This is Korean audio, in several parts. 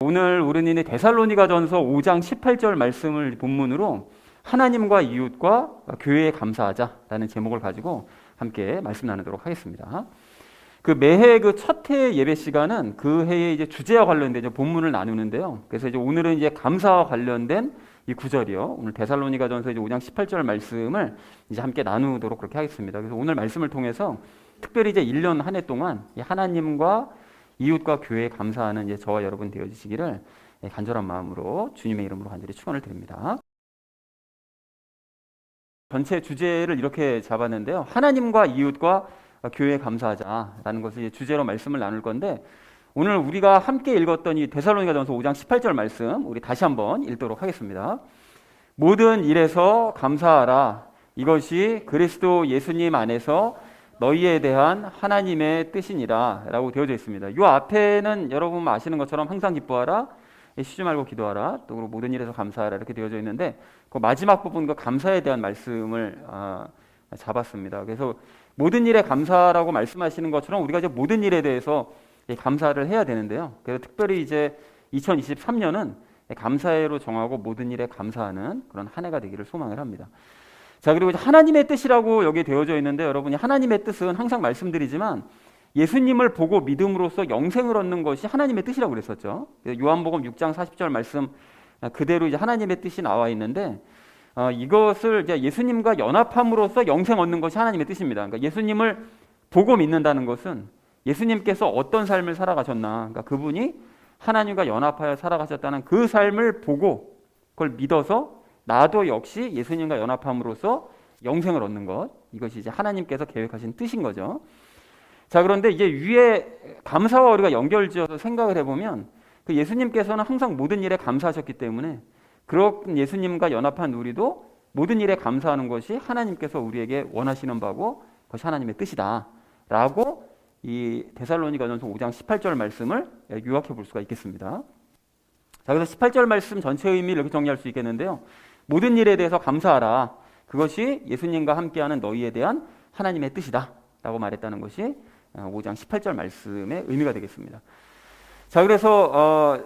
오늘 우리는 데살로니가전서 5장 18절 말씀을 본문으로 하나님과 이웃과 교회에 감사하자라는 제목을 가지고 함께 말씀 나누도록 하겠습니다. 그 매해 그 첫 해 예배 시간은 그 해의 이제 주제와 관련된 이제 본문을 나누는데요. 그래서 이제 오늘은 이제 감사와 관련된 이 구절이요. 오늘 데살로니가전서 이제 5장 18절 말씀을 이제 함께 나누도록 그렇게 하겠습니다. 그래서 오늘 말씀을 통해서 특별히 이제 1년 한 해 동안 이 하나님과 이웃과 교회에 감사하는 이제 저와 여러분 되어지시기를 간절한 마음으로 주님의 이름으로 간절히 축원을 드립니다. 전체 주제를 이렇게 잡았는데요. 하나님과 이웃과 교회에 감사하자라는 것을 주제로 말씀을 나눌 건데, 오늘 우리가 함께 읽었던 이 데살로니가전서 5장 18절 말씀 우리 다시 한번 읽도록 하겠습니다. 모든 일에서 감사하라. 이것이 그리스도 예수님 안에서 너희에 대한 하나님의 뜻이니라 라고 되어져 있습니다. 이 앞에는 여러분 아시는 것처럼 항상 기뻐하라, 쉬지 말고 기도하라, 또 모든 일에서 감사하라 이렇게 되어져 있는데, 그 마지막 부분 그 감사에 대한 말씀을 잡았습니다. 그래서 모든 일에 감사라고 말씀하시는 것처럼 우리가 이제 모든 일에 대해서 감사를 해야 되는데요. 그래서 특별히 이제 2023년은 감사해로 정하고 모든 일에 감사하는 그런 한 해가 되기를 소망을 합니다. 자, 그리고 이제 하나님의 뜻이라고 여기에 되어져 있는데, 여러분이 하나님의 뜻은 항상 말씀드리지만 예수님을 보고 믿음으로써 영생을 얻는 것이 하나님의 뜻이라고 그랬었죠. 요한복음 6장 40절 말씀 그대로 이제 하나님의 뜻이 나와 있는데, 이것을 이제 예수님과 연합함으로써 영생 얻는 것이 하나님의 뜻입니다. 그러니까 예수님을 보고 믿는다는 것은 예수님께서 어떤 삶을 살아가셨나, 그러니까 그분이 하나님과 연합하여 살아가셨다는 그 삶을 보고 그걸 믿어서 나도 역시 예수님과 연합함으로써 영생을 얻는 것, 이것이 이제 하나님께서 계획하신 뜻인 거죠. 자, 그런데 이제 위에 감사와 우리가 연결지어서 생각을 해보면, 그 예수님께서는 항상 모든 일에 감사하셨기 때문에 그런 예수님과 연합한 우리도 모든 일에 감사하는 것이 하나님께서 우리에게 원하시는 바고 그것이 하나님의 뜻이다 라고 이 데살로니가전서 5장 18절 말씀을 요약해 볼 수가 있겠습니다. 자, 그래서 18절 말씀 전체의 의미를 이렇게 정리할 수 있겠는데요. 모든 일에 대해서 감사하라. 그것이 예수님과 함께하는 너희에 대한 하나님의 뜻이다 라고 말했다는 것이 5장 18절 말씀의 의미가 되겠습니다. 자, 그래서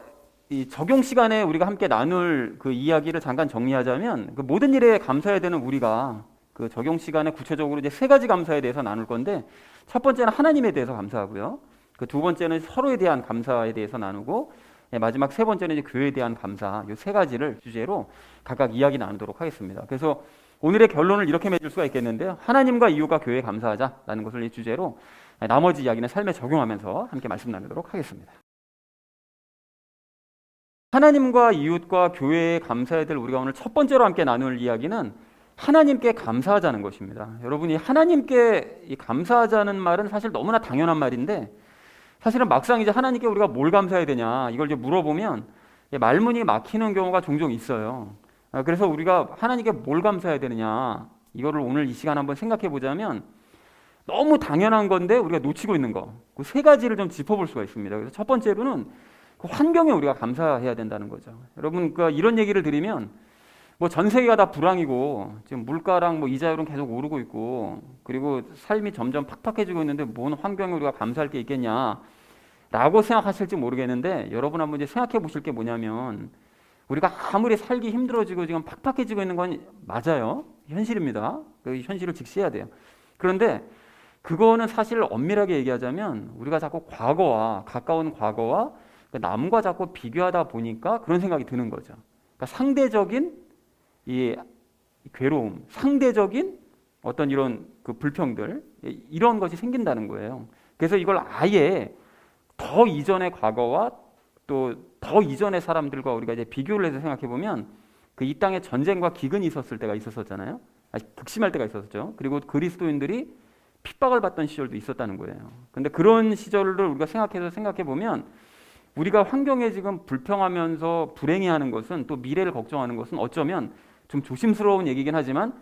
이 적용 시간에 우리가 함께 나눌 그 이야기를 잠깐 정리하자면, 그 모든 일에 감사해야 되는 우리가 그 적용 시간에 구체적으로 이제 세 가지 감사에 대해서 나눌 건데, 첫 번째는 하나님에 대해서 감사하고요. 그 두 번째는 서로에 대한 감사에 대해서 나누고, 마지막 세 번째는 이제 교회에 대한 감사, 이 세 가지를 주제로 각각 이야기 나누도록 하겠습니다. 그래서 오늘의 결론을 이렇게 맺을 수가 있겠는데요. 하나님과 이웃과 교회에 감사하자라는 것을 이 주제로 나머지 이야기는 삶에 적용하면서 함께 말씀 나누도록 하겠습니다. 하나님과 이웃과 교회에 감사해야 될 우리가 오늘 첫 번째로 함께 나눌 이야기는 하나님께 감사하자는 것입니다. 여러분이 하나님께 이 감사하자는 말은 사실 너무나 당연한 말인데, 사실은 막상 이제 하나님께 우리가 뭘 감사해야 되냐 이걸 이제 물어보면 말문이 막히는 경우가 종종 있어요. 그래서 우리가 하나님께 뭘 감사해야 되느냐, 이거를 오늘 이 시간 한번 생각해 보자면 너무 당연한 건데 우리가 놓치고 있는 거, 그 세 가지를 좀 짚어볼 수가 있습니다. 그래서 첫 번째로는 그 환경에 우리가 감사해야 된다는 거죠. 여러분, 그러니까 이런 얘기를 드리면 뭐 전 세계가 다 불황이고 지금 물가랑 뭐 이자율은 계속 오르고 있고, 그리고 삶이 점점 팍팍해지고 있는데 뭔 환경에 우리가 감사할 게 있겠냐 라고 생각하실지 모르겠는데, 여러분 한번 이제 생각해 보실 게 뭐냐면, 우리가 아무리 살기 힘들어지고 지금 팍팍해지고 있는 건 맞아요. 현실입니다. 그 현실을 직시해야 돼요. 그런데 그거는 사실 엄밀하게 얘기하자면 우리가 자꾸 과거와 가까운 과거와 남과 자꾸 비교하다 보니까 그런 생각이 드는 거죠. 그러니까 상대적인 이 괴로움, 상대적인 어떤 이런 그 불평들, 이런 것이 생긴다는 거예요. 그래서 이걸 아예 더 이전의 과거와 또 더 이전의 사람들과 우리가 이제 비교를 해서 생각해 보면, 그 이 땅에 전쟁과 기근이 있었을 때가 있었잖아요. 극심할 때가 있었죠. 그리고 그리스도인들이 핍박을 받던 시절도 있었다는 거예요. 근데 그런 시절을 우리가 생각해 보면, 우리가 환경에 지금 불평하면서 불행해하는 것은, 또 미래를 걱정하는 것은 어쩌면 좀 조심스러운 얘기긴 하지만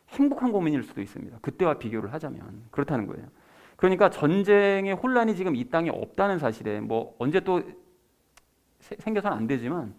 행복한 고민일 수도 있습니다. 그때와 비교를 하자면 그렇다는 거예요. 그러니까 전쟁의 혼란이 지금 이 땅에 없다는 사실에, 뭐 언제 또 생겨서는 안 되지만,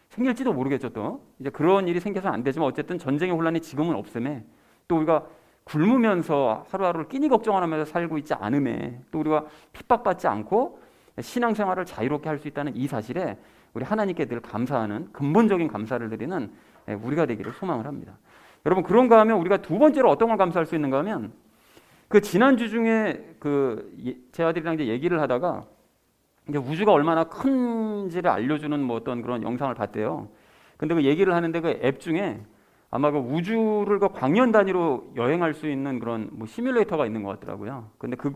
생길지도 모르겠죠. 또 이제 그런 일이 생겨서는 안 되지만 어쨌든 전쟁의 혼란이 지금은 없음에, 또 우리가 굶으면서 하루하루를 끼니 걱정하면서 살고 있지 않음에, 또 우리가 핍박받지 않고 신앙생활을 자유롭게 할 수 있다는 이 사실에 우리 하나님께 늘 감사하는 근본적인 감사를 드리는 우리가 되기를 소망을 합니다. 여러분 그런가 하면 우리가 두 번째로 어떤 걸 감사할 수 있는가 하면 그 지난주 중에 제 아들이랑 이제 얘기를 하다가 이제 우주가 얼마나 큰지를 알려주는 뭐 어떤 그런 영상을 봤대요. 근데 그 얘기를 하는데 그 앱 중에 아마 그 우주를 그 광년 단위로 여행할 수 있는 그런 뭐 시뮬레이터가 있는 것 같더라고요. 근데 그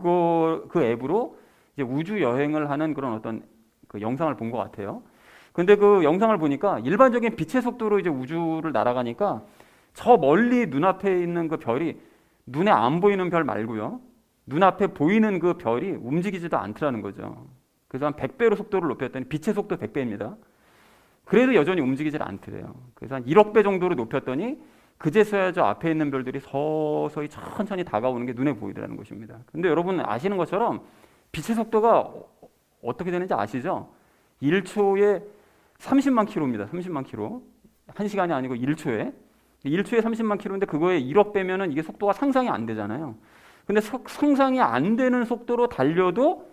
앱으로 이제 우주 여행을 하는 그런 어떤 그 영상을 본 것 같아요. 근데 그 영상을 보니까 일반적인 빛의 속도로 이제 우주를 날아가니까 저 멀리 눈앞에 있는 그 별이 눈에 안 보이는 별 말고요. 눈앞에 보이는 그 별이 움직이지도 않더라는 거죠. 그래서 한 100배로 속도를 높였더니 빛의 속도 100배입니다. 그래도 여전히 움직이질 않더래요. 그래서 한 1억 배 정도로 높였더니 그제서야 저 앞에 있는 별들이 서서히 천천히 다가오는 게 눈에 보이더라는 것입니다. 근데 여러분 아시는 것처럼 빛의 속도가 어떻게 되는지 아시죠? 1초에 30만 킬로입니다. 30만 킬로. 1시간이 아니고 1초에. 1초에 30만 킬로인데 그거에 1억 배면은 이게 속도가 상상이 안 되잖아요. 근데 상상이 안 되는 속도로 달려도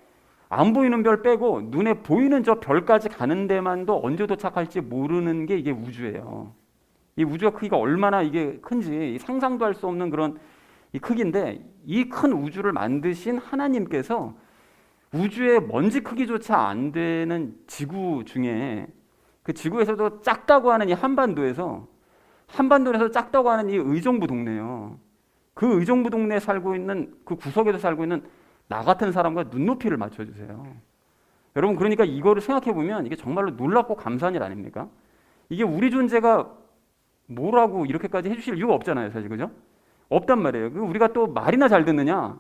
안 보이는 별 빼고 눈에 보이는 저 별까지 가는 데만도 언제 도착할지 모르는 게 이게 우주예요. 이 우주가 크기가 얼마나 이게 큰지 상상도 할 수 없는 그런 이 크기인데 이 큰 우주를 만드신 하나님께서 우주의 먼지 크기조차 안 되는 지구 중에 그 지구에서도 작다고 하는 이 한반도에서 작다고 하는 이 의정부 동네요. 그 의정부 동네에 살고 있는 그 구석에서 살고 있는 나 같은 사람과 눈높이를 맞춰주세요. 여러분 그러니까 이거를 생각해보면 이게 정말로 놀랍고 감사한 일 아닙니까? 이게 우리 존재가 뭐라고 이렇게까지 해주실 이유가 없잖아요. 사실 그죠? 없단 말이에요. 우리가 또 말이나 잘 듣느냐?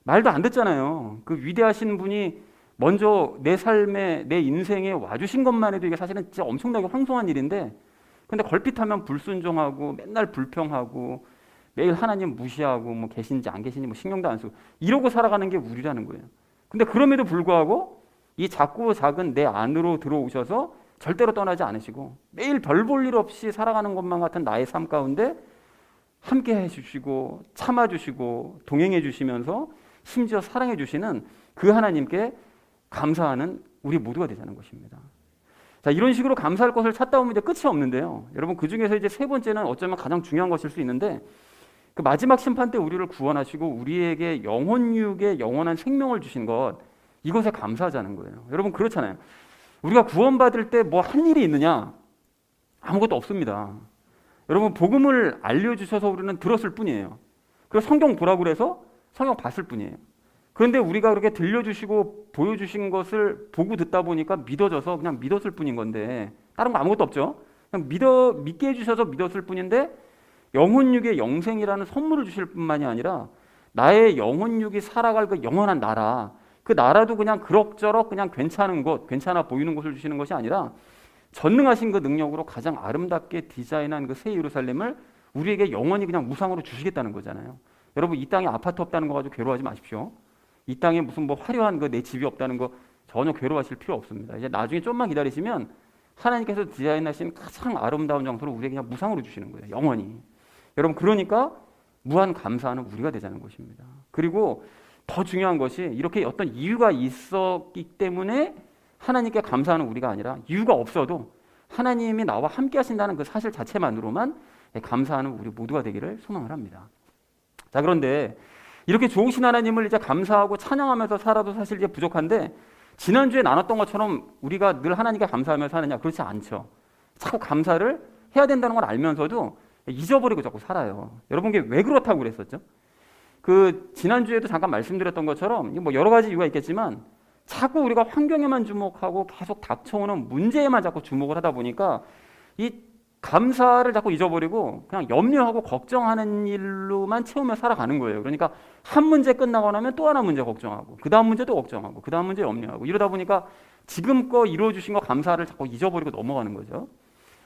말도 안 듣잖아요. 그 위대하신 분이 먼저 내 삶에 내 인생에 와주신 것만 해도 이게 사실은 진짜 엄청나게 황송한 일인데 근데 걸핏하면 불순종하고 맨날 불평하고 매일 하나님 무시하고 뭐 계신지 안 계신지 뭐 신경도 안 쓰고 이러고 살아가는 게 우리라는 거예요. 근데 그럼에도 불구하고 이 작고 작은 내 안으로 들어오셔서 절대로 떠나지 않으시고 매일 별 볼 일 없이 살아가는 것만 같은 나의 삶 가운데 함께 해주시고 참아주시고 동행해주시면서 심지어 사랑해주시는 그 하나님께 감사하는 우리 모두가 되자는 것입니다. 자, 이런 식으로 감사할 것을 찾다 보면 이제 끝이 없는데요. 여러분 그 중에서 이제 세 번째는 어쩌면 가장 중요한 것일 수 있는데 그 마지막 심판 때 우리를 구원하시고 우리에게 영혼육에 영원한 생명을 주신 것 이것에 감사하자는 거예요. 여러분 그렇잖아요. 우리가 구원받을 때 뭐 한 일이 있느냐? 아무것도 없습니다. 여러분 복음을 알려주셔서 우리는 들었을 뿐이에요. 그리고 성경 보라고 그래서 성경 봤을 뿐이에요. 그런데 우리가 그렇게 들려주시고 보여주신 것을 보고 듣다 보니까 믿어져서 그냥 믿었을 뿐인 건데 다른 거 아무것도 없죠. 그냥 믿게 해주셔서 믿었을 뿐인데 영혼육의 영생이라는 선물을 주실 뿐만이 아니라 나의 영혼육이 살아갈 그 영원한 나라 그 나라도 그냥 그럭저럭 그냥 괜찮은 곳 괜찮아 보이는 곳을 주시는 것이 아니라 전능하신 그 능력으로 가장 아름답게 디자인한 그 새 예루살렘을 우리에게 영원히 그냥 무상으로 주시겠다는 거잖아요. 여러분 이 땅에 아파트 없다는 거 가지고 괴로워하지 마십시오. 이 땅에 무슨 뭐 화려한 그 내 집이 없다는 거 전혀 괴로워하실 필요 없습니다. 이제 나중에 좀만 기다리시면 하나님께서 디자인하신 가장 아름다운 장소를 우리에게 그냥 무상으로 주시는 거예요. 영원히. 여러분 그러니까 무한 감사하는 우리가 되자는 것입니다. 그리고 더 중요한 것이 이렇게 어떤 이유가 있었기 때문에 하나님께 감사하는 우리가 아니라 이유가 없어도 하나님이 나와 함께 하신다는 그 사실 자체만으로만 감사하는 우리 모두가 되기를 소망을 합니다. 자, 그런데 이렇게 좋으신 하나님을 이제 감사하고 찬양하면서 살아도 사실 이제 부족한데 지난주에 나눴던 것처럼 우리가 늘 하나님께 감사하면서 사느냐? 그렇지 않죠. 자꾸 감사를 해야 된다는 걸 알면서도 잊어버리고 자꾸 살아요. 여러분 이게 왜 그렇다고 그랬었죠? 그 지난주에도 잠깐 말씀드렸던 것처럼 뭐 여러 가지 이유가 있겠지만 자꾸 우리가 환경에만 주목하고 계속 닥쳐오는 문제에만 자꾸 주목을 하다 보니까 이 감사를 자꾸 잊어버리고 그냥 염려하고 걱정하는 일로만 채우며 살아가는 거예요. 그러니까 한 문제 끝나고 나면 또 하나 문제 걱정하고 그 다음 문제도 걱정하고 그 다음 문제 염려하고 이러다 보니까 지금껏 이루어주신 거 감사를 자꾸 잊어버리고 넘어가는 거죠.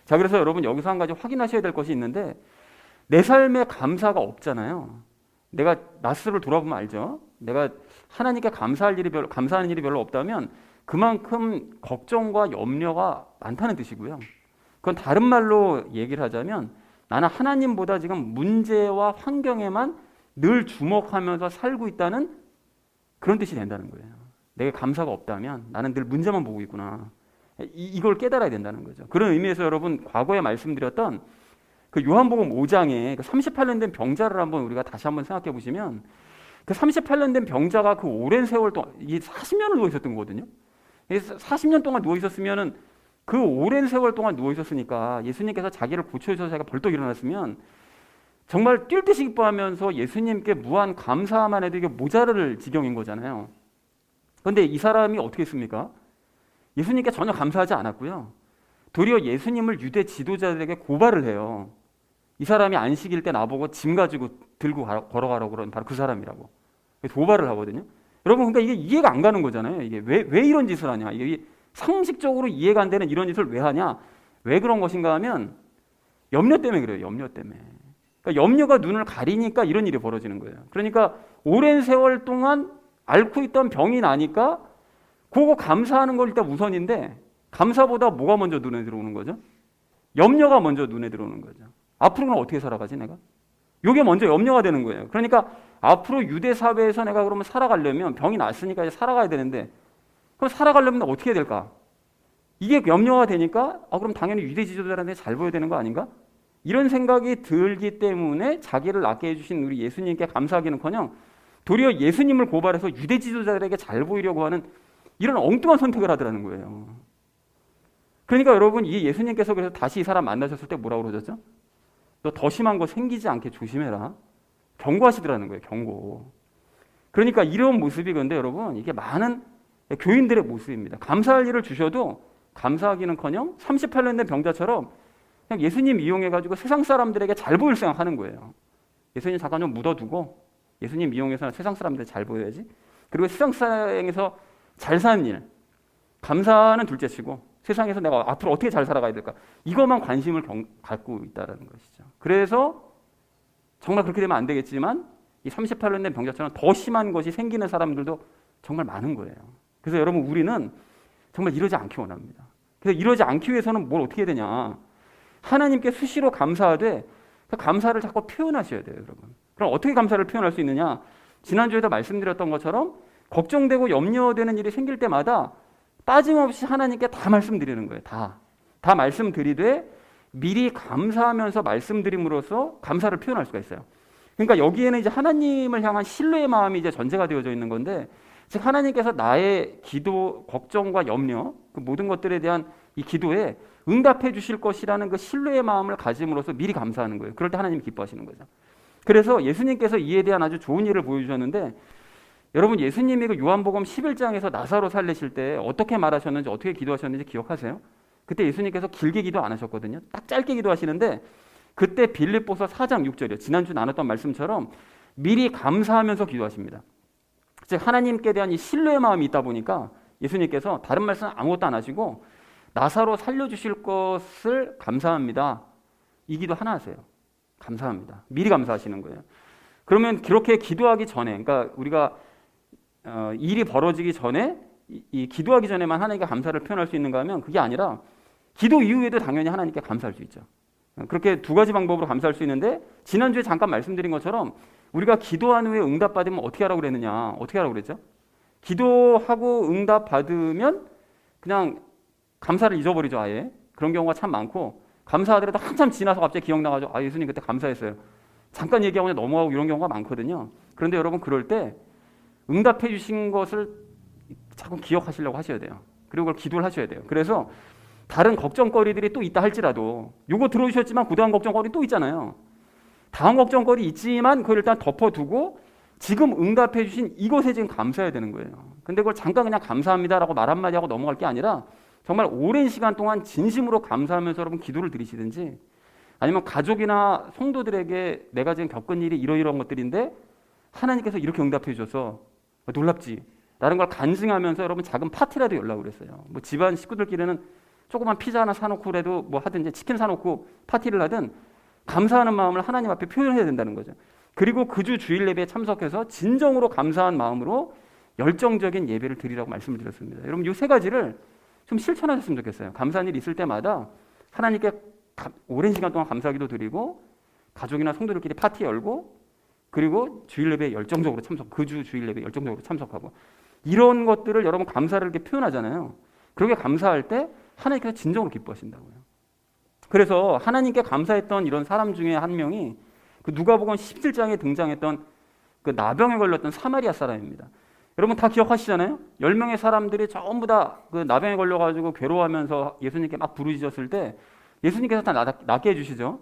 자, 그래서 여러분 여기서 한 가지 확인하셔야 될 것이 있는데 내 삶에 감사가 없잖아요. 내가 나스를 돌아보면 알죠. 내가 하나님께 감사하는 일이 별로 없다면 그만큼 걱정과 염려가 많다는 뜻이고요. 그건 다른 말로 얘기를 하자면 나는 하나님보다 지금 문제와 환경에만 늘 주목하면서 살고 있다는 그런 뜻이 된다는 거예요. 내게 감사가 없다면 나는 늘 문제만 보고 있구나. 이걸 깨달아야 된다는 거죠. 그런 의미에서 여러분 과거에 말씀드렸던 그 요한복음 5장에 그 38년 된 병자를 한번 우리가 다시 한번 생각해 보시면 그 38년 된 병자가 그 오랜 세월 동안 이게 40년을 누워 있었던 거거든요. 40년 동안 누워 있었으면은 그 오랜 세월 동안 누워 있었으니까 예수님께서 자기를 고쳐주셔서 자기가 벌떡 일어났으면 정말 뛸 듯이 기뻐하면서 예수님께 무한 감사만 해도 이게 모자랄 지경인 거잖아요. 그런데 이 사람이 어떻게 했습니까? 예수님께 전혀 감사하지 않았고요. 도리어 예수님을 유대 지도자들에게 고발을 해요. 이 사람이 안식일 때 나보고 짐 가지고 들고 걸어가라고 그러는 바로 그 사람이라고. 고발을 하거든요. 여러분, 그러니까 이게 이해가 안 가는 거잖아요. 이게 왜 이런 짓을 하냐. 이게 상식적으로 이해가 안 되는 이런 짓을 왜 하냐. 왜 그런 것인가 하면 염려 때문에 그래요. 염려 때문에. 그러니까 염려가 눈을 가리니까 이런 일이 벌어지는 거예요. 그러니까 오랜 세월 동안 앓고 있던 병이 나니까 그거 감사하는 걸 일단 우선인데 감사보다 뭐가 먼저 눈에 들어오는 거죠? 염려가 먼저 눈에 들어오는 거죠. 앞으로는 어떻게 살아가지 내가? 이게 먼저 염려가 되는 거예요. 그러니까 앞으로 유대 사회에서 내가 그러면 살아가려면 병이 났으니까 이제 살아가야 되는데 그럼 살아가려면 어떻게 해야 될까? 이게 염려가 되니까 그럼 당연히 유대 지도자들한테 잘 보여야 되는 거 아닌가? 이런 생각이 들기 때문에 자기를 낫게 해주신 우리 예수님께 감사하기는커녕 도리어 예수님을 고발해서 유대 지도자들에게 잘 보이려고 하는 이런 엉뚱한 선택을 하더라는 거예요. 그러니까 여러분 이 예수님께서 그래서 다시 이 사람 만나셨을 때 뭐라고 그러셨죠? 너 더 심한 거 생기지 않게 조심해라. 경고하시더라는 거예요. 경고. 그러니까 이런 모습이 근데 여러분 이게 많은 교인들의 모습입니다. 감사할 일을 주셔도 감사하기는커녕 38년 된 병자처럼 그냥 예수님 이용해가지고 세상 사람들에게 잘 보일 생각하는 거예요. 예수님 잠깐 좀 묻어두고 예수님 이용해서 세상 사람들 잘 보여야지. 그리고 세상 사회에서 잘 사는 일, 감사는 둘째치고 세상에서 내가 앞으로 어떻게 잘 살아가야 될까? 이것만 관심을 갖고 있다는 것이죠. 그래서 정말 그렇게 되면 안 되겠지만 이 38년 된 병자처럼 더 심한 것이 생기는 사람들도 정말 많은 거예요. 그래서 여러분 우리는 정말 이러지 않기 원합니다. 그래서 이러지 않기 위해서는 뭘 어떻게 해야 되냐? 하나님께 수시로 감사하되 그 감사를 자꾸 표현하셔야 돼요, 여러분. 그럼 어떻게 감사를 표현할 수 있느냐? 지난주에도 말씀드렸던 것처럼 걱정되고 염려되는 일이 생길 때마다 빠짐없이 하나님께 다 말씀드리는 거예요. 다 말씀드리되 미리 감사하면서 말씀드림으로써 감사를 표현할 수가 있어요. 그러니까 여기에는 이제 하나님을 향한 신뢰의 마음이 이제 전제가 되어져 있는 건데, 즉 하나님께서 나의 기도, 걱정과 염려, 그 모든 것들에 대한 이 기도에 응답해 주실 것이라는 그 신뢰의 마음을 가짐으로써 미리 감사하는 거예요. 그럴 때 하나님이 기뻐하시는 거죠. 그래서 예수님께서 이에 대한 아주 좋은 일을 보여주셨는데, 여러분 예수님이 그 요한복음 11장에서 나사로 살리실 때 어떻게 말하셨는지 어떻게 기도하셨는지 기억하세요? 그때 예수님께서 길게 기도 안 하셨거든요. 딱 짧게 기도하시는데 그때 빌립보서 4장 6절이요. 지난주 나눴던 말씀처럼 미리 감사하면서 기도하십니다. 즉 하나님께 대한 이 신뢰의 마음이 있다 보니까 예수님께서 다른 말씀 아무것도 안 하시고 나사로 살려주실 것을 감사합니다. 이 기도 하나 하세요. 감사합니다. 미리 감사하시는 거예요. 그러면 그렇게 기도하기 전에, 그러니까 우리가 일이 벌어지기 전에 이 기도하기 전에만 하나님께 감사를 표현할 수 있는가 하면 그게 아니라 기도 이후에도 당연히 하나님께 감사할 수 있죠. 그렇게 두 가지 방법으로 감사할 수 있는데 지난주에 잠깐 말씀드린 것처럼 우리가 기도한 후에 응답받으면 어떻게 하라고 그랬느냐? 어떻게 하라고 그랬죠? 기도하고 응답받으면 그냥 감사를 잊어버리죠. 아예. 그런 경우가 참 많고 감사하더라도 한참 지나서 갑자기 기억나가지고 예수님 그때 감사했어요. 잠깐 얘기하고 그냥 넘어가고 이런 경우가 많거든요. 그런데 여러분 그럴 때 응답해 주신 것을 자꾸 기억하시려고 하셔야 돼요. 그리고 그걸 기도를 하셔야 돼요. 그래서 다른 걱정거리들이 또 있다 할지라도 이거 들어주셨지만 그 다음 걱정거리 또 있잖아요. 다음 걱정거리 있지만 그걸 일단 덮어두고 지금 응답해 주신 이것에 지금 감사해야 되는 거예요. 근데 그걸 잠깐 그냥 감사합니다라고 말 한마디 하고 넘어갈 게 아니라 정말 오랜 시간 동안 진심으로 감사하면서 여러분 기도를 드리시든지 아니면 가족이나 성도들에게 내가 지금 겪은 일이 이러이러한 것들인데 하나님께서 이렇게 응답해 주셔서 놀랍지 라는 걸 간증하면서 여러분 작은 파티라도 연락을 했어요. 뭐 집안 식구들끼리는 조그만 피자 하나 사놓고라도 뭐 하든지 치킨 사놓고 파티를 하든 감사하는 마음을 하나님 앞에 표현해야 된다는 거죠. 그리고 그 주 주일 예배에 참석해서 진정으로 감사한 마음으로 열정적인 예배를 드리라고 말씀을 드렸습니다. 여러분 이 세 가지를 좀 실천하셨으면 좋겠어요. 감사한 일 있을 때마다 하나님께 오랜 시간 동안 감사기도 드리고 가족이나 성도들끼리 파티 열고 그리고 주일 예배에 열정적으로 참석, 그 주 주일 예배에 열정적으로 참석하고 이런 것들을 여러분 감사를 이렇게 표현하잖아요. 그렇게 감사할 때 하나님께서 진정으로 기뻐하신다고요. 그래서 하나님께 감사했던 이런 사람 중에 한 명이 그 누가복음 17장에 등장했던 그 나병에 걸렸던 사마리아 사람입니다. 여러분 다 기억하시잖아요? 10명의 사람들이 전부 다 그 나병에 걸려가지고 괴로워하면서 예수님께 막 부르짖었을 때 예수님께서 다 낫게 해주시죠.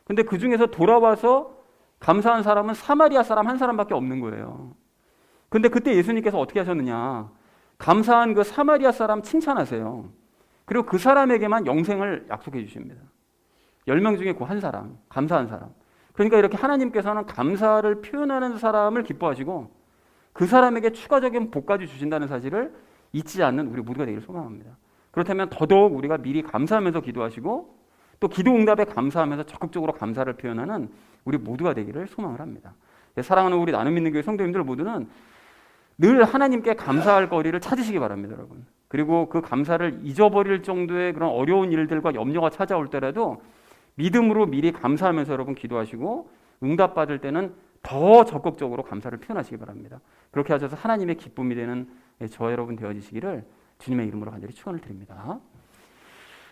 근데 그 중에서 돌아와서 감사한 사람은 사마리아 사람 한 사람밖에 없는 거예요. 근데 그때 예수님께서 어떻게 하셨느냐? 감사한 그 사마리아 사람 칭찬하세요. 그리고 그 사람에게만 영생을 약속해 주십니다. 10명 중에 그 한 사람, 감사한 사람. 그러니까 이렇게 하나님께서는 감사를 표현하는 사람을 기뻐하시고 그 사람에게 추가적인 복까지 주신다는 사실을 잊지 않는 우리 모두가 되기를 소망합니다. 그렇다면 더더욱 우리가 미리 감사하면서 기도하시고 또 기도 응답에 감사하면서 적극적으로 감사를 표현하는 우리 모두가 되기를 소망을 합니다. 사랑하는 우리 나눔 믿는 교회 성도님들 모두는 늘 하나님께 감사할 거리를 찾으시기 바랍니다, 여러분. 그리고 그 감사를 잊어버릴 정도의 그런 어려운 일들과 염려가 찾아올 때라도 믿음으로 미리 감사하면서 여러분 기도하시고 응답받을 때는 더 적극적으로 감사를 표현하시기 바랍니다. 그렇게 하셔서 하나님의 기쁨이 되는 저 여러분 되어지시기를 주님의 이름으로 간절히 축원을 드립니다.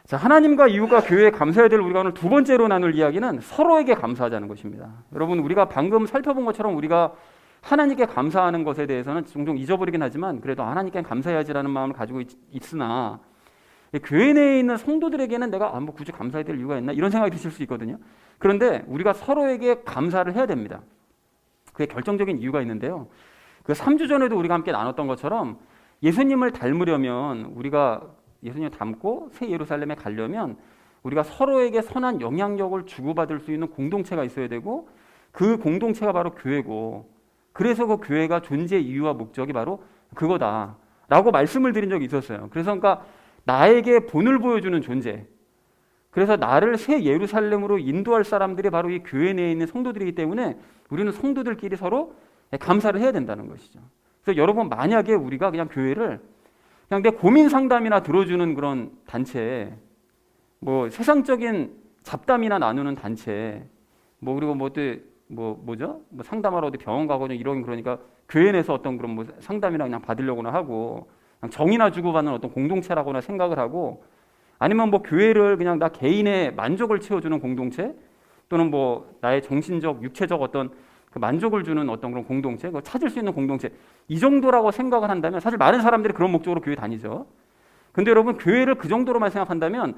자, 하나님과 이웃과 교회에 감사해야 될 우리가 오늘 두 번째로 나눌 이야기는 서로에게 감사하자는 것입니다. 여러분 우리가 방금 살펴본 것처럼 우리가 하나님께 감사하는 것에 대해서는 종종 잊어버리긴 하지만 그래도 하나님께 감사해야지라는 마음을 가지고 있으나 교회 내에 있는 성도들에게는 내가 뭐 굳이 감사해야 될 이유가 있나 이런 생각이 드실 수 있거든요. 그런데 우리가 서로에게 감사를 해야 됩니다. 그게 결정적인 이유가 있는데요. 그 3주 전에도 우리가 함께 나눴던 것처럼 예수님을 닮으려면 우리가 예수님을 닮고 새 예루살렘에 가려면 우리가 서로에게 선한 영향력을 주고받을 수 있는 공동체가 있어야 되고 그 공동체가 바로 교회고 그래서 그 교회가 존재의 이유와 목적이 바로 그거다라고 말씀을 드린 적이 있었어요. 그래서 그러니까 나에게 본을 보여주는 존재, 그래서 나를 새 예루살렘으로 인도할 사람들이 바로 이 교회 내에 있는 성도들이기 때문에 우리는 성도들끼리 서로 감사를 해야 된다는 것이죠. 그래서 여러분 만약에 우리가 그냥 교회를 그냥 내 고민 상담이나 들어주는 그런 단체, 뭐 세상적인 잡담이나 나누는 단체, 뭐 그리고 뭐죠? 뭐 상담하러 어디 병원 가거나 이런 그러니까 교회 내에서 어떤 그런 뭐 상담이나 그냥 받으려고나 하고 그냥 정이나 주고받는 어떤 공동체라고나 생각을 하고 아니면 뭐 교회를 그냥 나 개인의 만족을 채워주는 공동체 또는 뭐 나의 정신적, 육체적 어떤 그 만족을 주는 어떤 그런 공동체, 그걸 찾을 수 있는 공동체 이 정도라고 생각을 한다면 사실 많은 사람들이 그런 목적으로 교회 다니죠. 근데 여러분 교회를 그 정도로만 생각한다면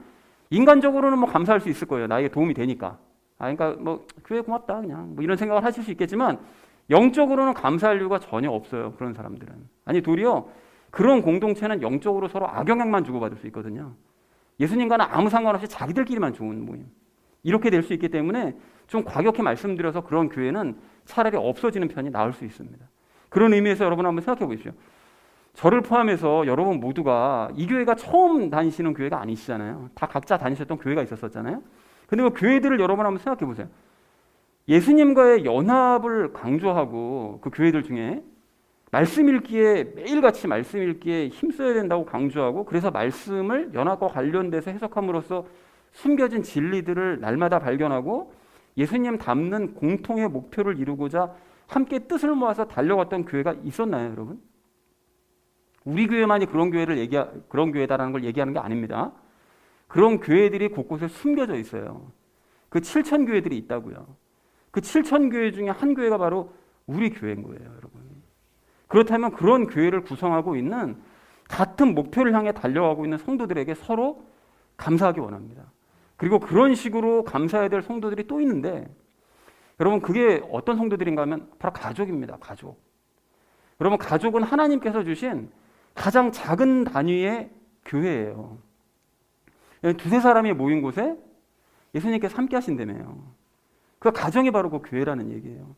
인간적으로는 뭐 감사할 수 있을 거예요. 나에게 도움이 되니까. 그러니까 뭐 교회 고맙다 그냥 뭐 이런 생각을 하실 수 있겠지만 영적으로는 감사할 이유가 전혀 없어요. 그런 사람들은. 아니 도리어 그런 공동체는 영적으로 서로 악영향만 주고받을 수 있거든요. 예수님과는 아무 상관없이 자기들끼리만 좋은 모임. 이렇게 될 수 있기 때문에 좀 과격히 말씀드려서 그런 교회는 차라리 없어지는 편이 나을 수 있습니다. 그런 의미에서 여러분 한번 생각해 보십시오. 저를 포함해서 여러분 모두가 이 교회가 처음 다니시는 교회가 아니시잖아요. 다 각자 다니셨던 교회가 있었잖아요. 근데 그 교회들을 여러분 한번 생각해 보세요. 예수님과의 연합을 강조하고 그 교회들 중에 말씀 읽기에 매일같이 말씀 읽기에 힘써야 된다고 강조하고 그래서 말씀을 연합과 관련돼서 해석함으로써 숨겨진 진리들을 날마다 발견하고 예수님 닮는 공통의 목표를 이루고자 함께 뜻을 모아서 달려갔던 교회가 있었나요, 여러분? 우리 교회만이 그런 그런 교회다라는 걸 얘기하는 게 아닙니다. 그런 교회들이 곳곳에 숨겨져 있어요. 그 7천 교회들이 있다고요. 그 7천 교회 중에 한 교회가 바로 우리 교회인 거예요, 여러분. 그렇다면 그런 교회를 구성하고 있는 같은 목표를 향해 달려가고 있는 성도들에게 서로 감사하기 원합니다. 그리고 그런 식으로 감사해야 될 성도들이 또 있는데 여러분 그게 어떤 성도들인가 하면 바로 가족입니다. 가족. 여러분 가족은 하나님께서 주신 가장 작은 단위의 교회예요. 두세 사람이 모인 곳에 예수님께서 함께 하신다며요. 그 가정이 바로 그 교회라는 얘기예요.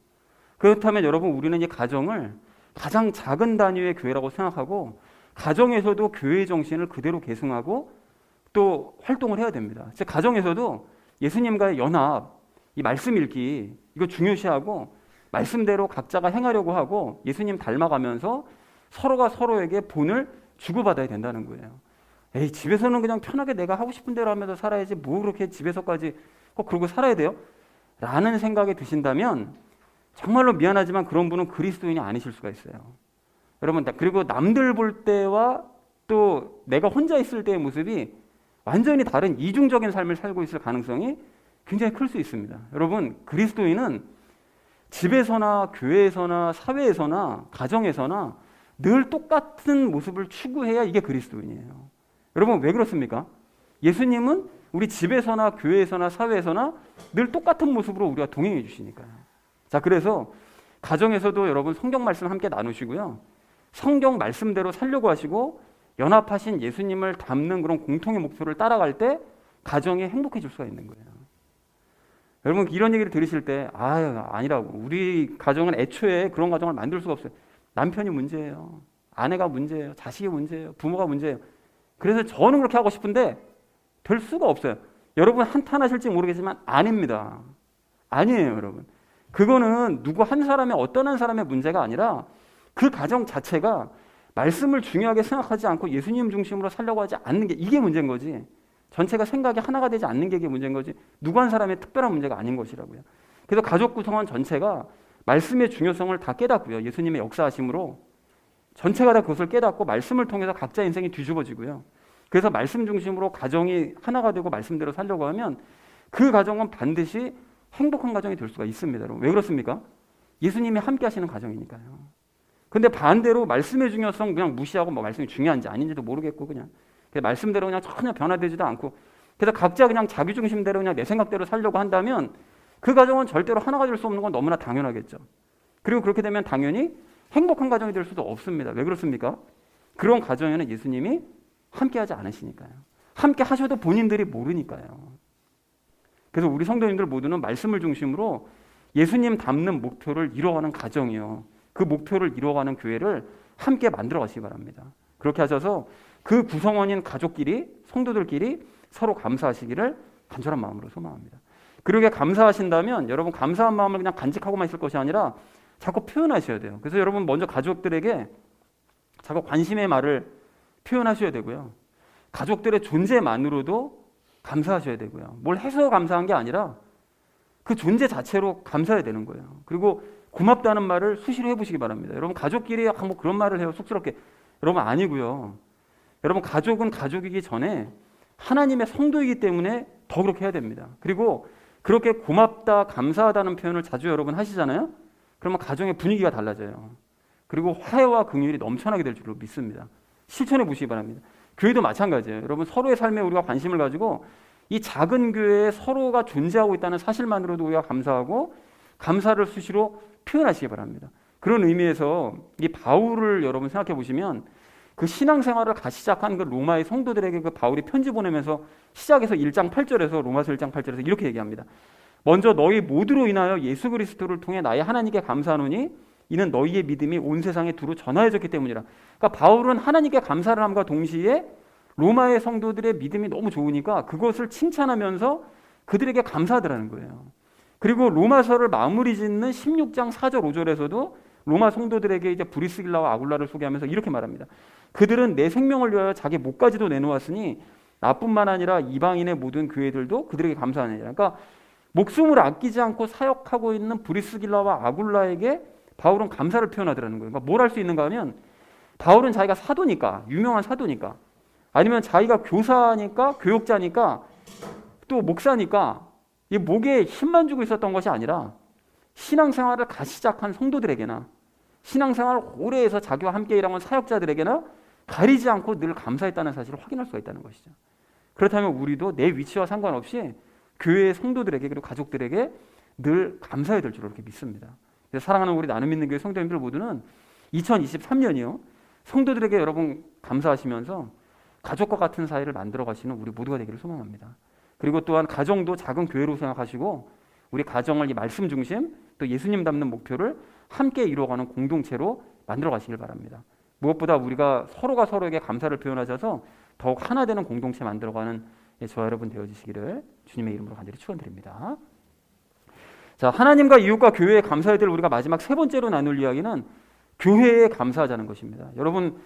그렇다면 여러분 우리는 이 가정을 가장 작은 단위의 교회라고 생각하고 가정에서도 교회의 정신을 그대로 계승하고 또 활동을 해야 됩니다. 즉 가정에서도 예수님과의 연합, 이 말씀 읽기 이거 중요시하고 말씀대로 각자가 행하려고 하고 예수님 닮아가면서 서로가 서로에게 본을 주고받아야 된다는 거예요. 에이 집에서는 그냥 편하게 내가 하고 싶은 대로 하면서 살아야지 뭐 그렇게 집에서까지 꼭 그러고 살아야 돼요? 라는 생각이 드신다면 정말로 미안하지만 그런 분은 그리스도인이 아니실 수가 있어요. 여러분 그리고 남들 볼 때와 또 내가 혼자 있을 때의 모습이 완전히 다른 이중적인 삶을 살고 있을 가능성이 굉장히 클 수 있습니다. 여러분, 그리스도인은 집에서나 교회에서나 사회에서나 가정에서나 늘 똑같은 모습을 추구해야 이게 그리스도인이에요. 여러분, 왜 그렇습니까? 예수님은 우리 집에서나 교회에서나 사회에서나 늘 똑같은 모습으로 우리가 동행해 주시니까요. 자, 그래서 가정에서도 여러분 성경 말씀 함께 나누시고요. 성경 말씀대로 살려고 하시고 연합하신 예수님을 닮는 그런 공통의 목표를 따라갈 때 가정이 행복해질 수가 있는 거예요. 여러분, 이런 얘기를 들으실 때 아니라고. 우리 가정은 애초에 그런 가정을 만들 수가 없어요. 남편이 문제예요. 아내가 문제예요. 자식이 문제예요. 부모가 문제예요. 그래서 저는 그렇게 하고 싶은데 될 수가 없어요. 여러분 한탄하실지 모르겠지만 아닙니다. 아니에요, 여러분. 그거는 누구 한 사람의 어떤 한 사람의 문제가 아니라 그 가정 자체가 말씀을 중요하게 생각하지 않고 예수님 중심으로 살려고 하지 않는 게 이게 문제인 거지. 전체가 생각이 하나가 되지 않는 게 이게 문제인 거지. 누구 한 사람의 특별한 문제가 아닌 것이라고요. 그래서 가족 구성원 전체가 말씀의 중요성을 다 깨닫고요. 예수님의 역사하심으로 전체가 다 그것을 깨닫고 말씀을 통해서 각자 인생이 뒤집어지고요. 그래서 말씀 중심으로 가정이 하나가 되고 말씀대로 살려고 하면 그 가정은 반드시 행복한 가정이 될 수가 있습니다. 여러분. 왜 그렇습니까? 예수님이 함께 하시는 가정이니까요. 근데 반대로 말씀의 중요성 그냥 무시하고 뭐 말씀이 중요한지 아닌지도 모르겠고 그냥 말씀대로 그냥 전혀 변화되지도 않고 그래서 각자 그냥 자기 중심대로 그냥 내 생각대로 살려고 한다면 그 가정은 절대로 하나가 될 수 없는 건 너무나 당연하겠죠. 그리고 그렇게 되면 당연히 행복한 가정이 될 수도 없습니다. 왜 그렇습니까? 그런 가정에는 예수님이 함께 하지 않으시니까요. 함께 하셔도 본인들이 모르니까요. 그래서 우리 성도님들 모두는 말씀을 중심으로 예수님 닮는 목표를 이루어가는 가정이요. 그 목표를 이루어가는 교회를 함께 만들어 가시기 바랍니다. 그렇게 하셔서 그 구성원인 가족끼리, 성도들끼리 서로 감사하시기를 간절한 마음으로 소망합니다. 그렇게 감사하신다면 여러분 감사한 마음을 그냥 간직하고만 있을 것이 아니라 자꾸 표현하셔야 돼요. 그래서 여러분 먼저 가족들에게 자꾸 관심의 말을 표현하셔야 되고요. 가족들의 존재만으로도 감사하셔야 되고요. 뭘 해서 감사한 게 아니라 그 존재 자체로 감사해야 되는 거예요. 그리고 고맙다는 말을 수시로 해보시기 바랍니다. 여러분 가족끼리 뭐 그런 말을 해요. 쑥스럽게. 여러분 아니고요. 여러분 가족은 가족이기 전에 하나님의 성도이기 때문에 더 그렇게 해야 됩니다. 그리고 그렇게 고맙다, 감사하다는 표현을 자주 여러분 하시잖아요. 그러면 가정의 분위기가 달라져요. 그리고 화해와 긍휼이 넘쳐나게 될 줄로 믿습니다. 실천해 보시기 바랍니다. 교회도 마찬가지예요. 여러분 서로의 삶에 우리가 관심을 가지고 이 작은 교회에 서로가 존재하고 있다는 사실만으로도 우리가 감사하고 감사를 수시로 표현하시기 바랍니다. 그런 의미에서 이 바울을 여러분 생각해 보시면 그 신앙생활을 같이 시작한 그 로마의 성도들에게 그 바울이 편지 보내면서 시작해서 1장 8절에서 로마서 1장 8절에서 이렇게 얘기합니다. 먼저 너희 모두로 인하여 예수 그리스도를 통해 나의 하나님께 감사하노니 이는 너희의 믿음이 온 세상에 두루 전하여졌기 때문이라. 그러니까 바울은 하나님께 감사를 함과 동시에 로마의 성도들의 믿음이 너무 좋으니까 그것을 칭찬하면서 그들에게 감사하더라는 거예요. 그리고 로마서를 마무리 짓는 16장 4절 5절에서도 로마 성도들에게 이제 브리스길라와 아굴라를 소개하면서 이렇게 말합니다. 그들은 내 생명을 위하여 자기 목까지도 내놓았으니 나뿐만 아니라 이방인의 모든 교회들도 그들에게 감사하느니라. 그러니까 목숨을 아끼지 않고 사역하고 있는 브리스길라와 아굴라에게 바울은 감사를 표현하더라는 거예요. 그러니까 뭘 할 수 있는가 하면 바울은 자기가 사도니까, 유명한 사도니까, 아니면 자기가 교사니까, 교육자니까, 또 목사니까 이 목에 힘만 주고 있었던 것이 아니라 신앙생활을 같이 시작한 성도들에게나 신앙생활을 오래 해서 자기와 함께 일하는 사역자들에게나 가리지 않고 늘 감사했다는 사실을 확인할 수가 있다는 것이죠. 그렇다면 우리도 내 위치와 상관없이 교회의 성도들에게 그리고 가족들에게 늘 감사해야 될 줄로 이렇게 믿습니다. 그래서 사랑하는 우리 나눔 있는 교회 성도님들 모두는 2023년이요. 성도들에게 여러분 감사하시면서 가족과 같은 사이를 만들어 가시는 우리 모두가 되기를 소망합니다. 그리고 또한 가정도 작은 교회로 생각하시고 우리 가정을 이 말씀 중심 또 예수님 닮는 목표를 함께 이루어가는 공동체로 만들어 가시길 바랍니다. 무엇보다 우리가 서로가 서로에게 감사를 표현하셔서 더욱 하나 되는 공동체 만들어가는 저와 여러분 되어주시기를 주님의 이름으로 간절히 축원드립니다. 자, 하나님과 이웃과 교회에 감사해야 될 우리가 마지막 세 번째로 나눌 이야기는 교회에 감사하자는 것입니다. 여러분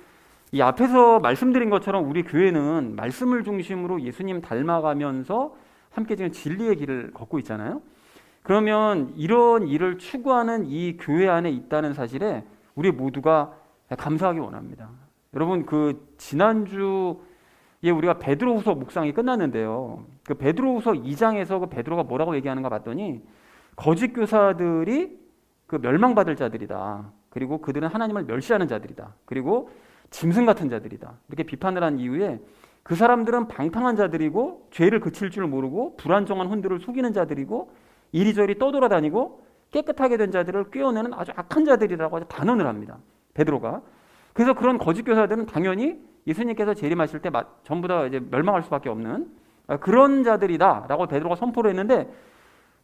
이 앞에서 말씀드린 것처럼 우리 교회는 말씀을 중심으로 예수님 닮아가면서 함께 지금 진리의 길을 걷고 있잖아요. 그러면 이런 일을 추구하는 이 교회 안에 있다는 사실에 우리 모두가 감사하기 원합니다. 여러분 그 지난주 예, 우리가 베드로후서 묵상이 끝났는데요. 그 베드로후서 2장에서 그 베드로가 뭐라고 얘기하는가 봤더니 거짓 교사들이 그 멸망받을 자들이다. 그리고 그들은 하나님을 멸시하는 자들이다. 그리고 짐승 같은 자들이다. 이렇게 비판을 한 이후에 그 사람들은 방탕한 자들이고 죄를 그칠 줄 모르고 불안정한 혼들을 속이는 자들이고 이리저리 떠돌아다니고 깨끗하게 된 자들을 꿰어내는 아주 악한 자들이라고 아주 단언을 합니다. 베드로가. 그래서 그런 거짓 교사들은 당연히 예수님께서 재림하실 때 전부 다 이제 멸망할 수밖에 없는 그런 자들이다라고 베드로가 선포를 했는데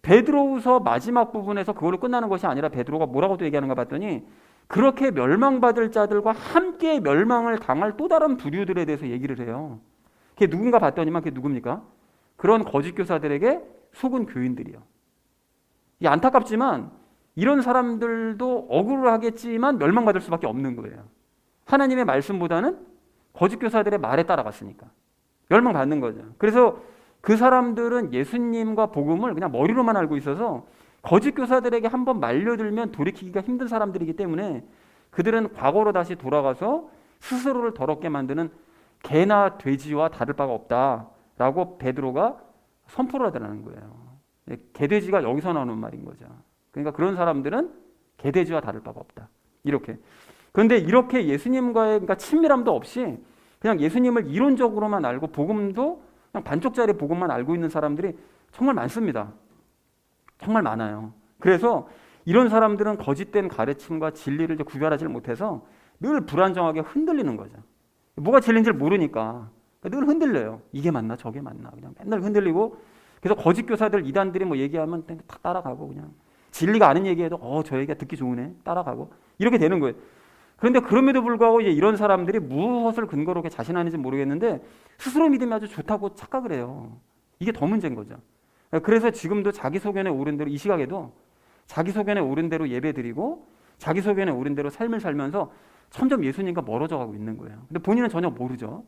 베드로후서 마지막 부분에서 그걸로 끝나는 것이 아니라 베드로가 뭐라고 또 얘기하는가 봤더니 그렇게 멸망받을 자들과 함께 멸망을 당할 또 다른 부류들에 대해서 얘기를 해요. 그게 누군가 봤더니만 그게 누굽니까? 그런 거짓 교사들에게 속은 교인들이요. 이 안타깝지만 이런 사람들도 억울하겠지만 멸망받을 수밖에 없는 거예요. 하나님의 말씀보다는 거짓 교사들의 말에 따라갔으니까 멸망받는 거죠. 그래서 그 사람들은 예수님과 복음을 그냥 머리로만 알고 있어서 거짓 교사들에게 한번 말려들면 돌이키기가 힘든 사람들이기 때문에 그들은 과거로 다시 돌아가서 스스로를 더럽게 만드는 개나 돼지와 다를 바가 없다라고 베드로가 선포를 하더라는 거예요. 개돼지가 여기서 나오는 말인 거죠. 그러니까 그런 사람들은 개돼지와 다를 바가 없다. 이렇게. 그런데 이렇게 예수님과의 그러니까 친밀함도 없이 그냥 예수님을 이론적으로만 알고 복음도 그냥 반쪽짜리 복음만 알고 있는 사람들이 정말 많습니다. 정말 많아요. 그래서 이런 사람들은 거짓된 가르침과 진리를 이제 구별하지 못해서 늘 불안정하게 흔들리는 거죠. 뭐가 진리인지 모르니까 늘 흔들려요. 이게 맞나 저게 맞나 그냥 맨날 흔들리고 그래서 거짓 교사들 이단들이 뭐 얘기하면 다 따라가고 그냥 진리가 아닌 얘기해도 저 얘기가 듣기 좋으네 따라가고 이렇게 되는 거예요. 그런데 그럼에도 불구하고 이제 이런 사람들이 무엇을 근거로 이렇게 자신하는지 모르겠는데 스스로 믿음이 아주 좋다고 착각을 해요. 이게 더 문제인 거죠. 그래서 지금도 자기 소견에 오른 대로 이 시각에도 자기 소견에 오른 대로 예배드리고 자기 소견에 오른 대로 삶을 살면서 점점 예수님과 멀어져 가고 있는 거예요. 근데 본인은 전혀 모르죠.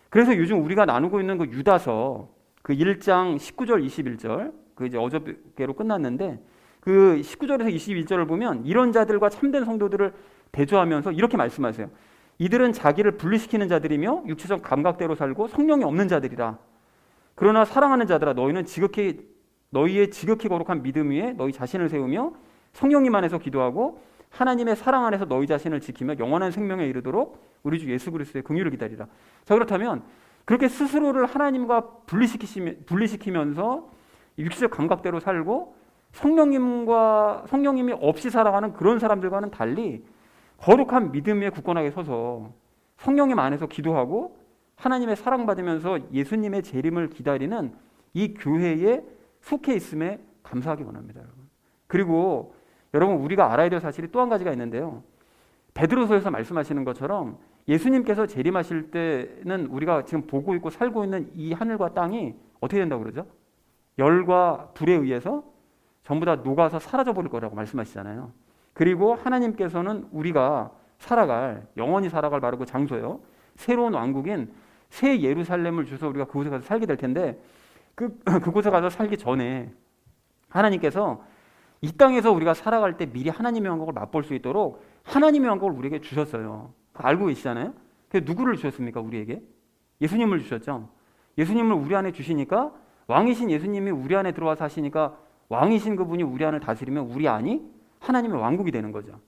그래서 요즘 우리가 나누고 있는 그 유다서 그 1장 19절 21절 그 이제 어저께로 끝났는데 그 19절에서 21절을 보면 이런 자들과 참된 성도들을 대조하면서 이렇게 말씀하세요. 이들은 자기를 분리시키는 자들이며 육체적 감각대로 살고 성령이 없는 자들이라. 그러나 사랑하는 자들아 너희의 지극히 거룩한 믿음 위에 너희 자신을 세우며 성령님 안에서 기도하고 하나님의 사랑 안에서 너희 자신을 지키며 영원한 생명에 이르도록 우리 주 예수 그리스도의 긍휼을 기다리라. 자, 그렇다면 그렇게 스스로를 하나님과 분리시키면서 육체적 감각대로 살고 성령님이 없이 살아가는 그런 사람들과는 달리 거룩한 믿음 위에 굳건하게 서서 성령님 안에서 기도하고 하나님의 사랑받으면서 예수님의 재림을 기다리는 이 교회에 속해 있음에 감사하기 원합니다, 여러분. 그리고 여러분 우리가 알아야 될 사실이 또 한 가지가 있는데요. 베드로서에서 말씀하시는 것처럼 예수님께서 재림하실 때는 우리가 지금 보고 있고 살고 있는 이 하늘과 땅이 어떻게 된다고 그러죠? 열과 불에 의해서 전부 다 녹아서 사라져 버릴 거라고 말씀하시잖아요. 그리고 하나님께서는 우리가 영원히 살아갈 바로 그 장소요. 새로운 왕국인 새 예루살렘을 주셔서 우리가 그곳에 가서 살게 될 텐데 그곳에 가서 살기 전에 하나님께서 이 땅에서 우리가 살아갈 때 미리 하나님의 왕국을 맛볼 수 있도록 하나님의 왕국을 우리에게 주셨어요. 알고 계시잖아요. 그래서 누구를 주셨습니까? 우리에게? 예수님을 주셨죠. 예수님을 우리 안에 주시니까 왕이신 예수님이 우리 안에 들어와서 하시니까 왕이신 그분이 우리 안을 다스리면 우리 안이 하나님의 왕국이 되는 거죠.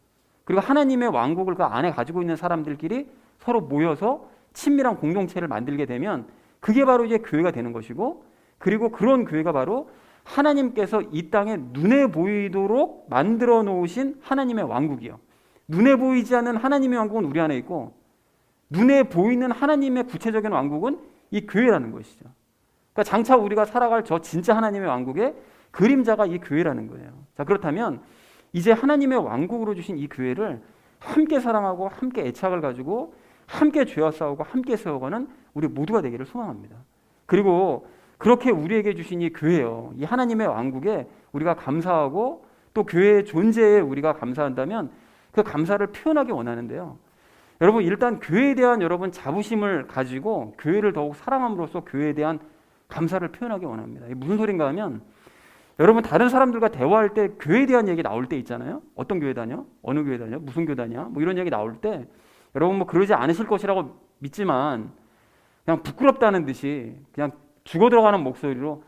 그리고 하나님의 왕국을 그 안에 가지고 있는 사람들끼리 서로 모여서 친밀한 공동체를 만들게 되면 그게 바로 이제 교회가 되는 것이고 그리고 그런 교회가 바로 하나님께서 이 땅에 눈에 보이도록 만들어 놓으신 하나님의 왕국이요. 눈에 보이지 않는 하나님의 왕국은 우리 안에 있고 눈에 보이는 하나님의 구체적인 왕국은 이 교회라는 것이죠. 그러니까 장차 우리가 살아갈 저 진짜 하나님의 왕국의 그림자가 이 교회라는 거예요. 자, 그렇다면 이제 하나님의 왕국으로 주신 이 교회를 함께 사랑하고 함께 애착을 가지고 함께 죄와 싸우고 함께 세워가는 우리 모두가 되기를 소망합니다. 그리고 그렇게 우리에게 주신 이 교회요, 이 하나님의 왕국에 우리가 감사하고 또 교회의 존재에 우리가 감사한다면 그 감사를 표현하기 원하는데요. 여러분 일단 교회에 대한 여러분 자부심을 가지고 교회를 더욱 사랑함으로써 교회에 대한 감사를 표현하기 원합니다. 이게 무슨 소린가 하면 여러분 다른 사람들과 대화할 때 교회에 대한 얘기 나올 때 있잖아요. 어떤 교회 다녀? 어느 교회 다녀? 무슨 교회 다녀? 뭐 이런 얘기 나올 때 여러분 뭐 그러지 않으실 것이라고 믿지만 그냥 부끄럽다는 듯이 그냥 죽어 들어가는 목소리로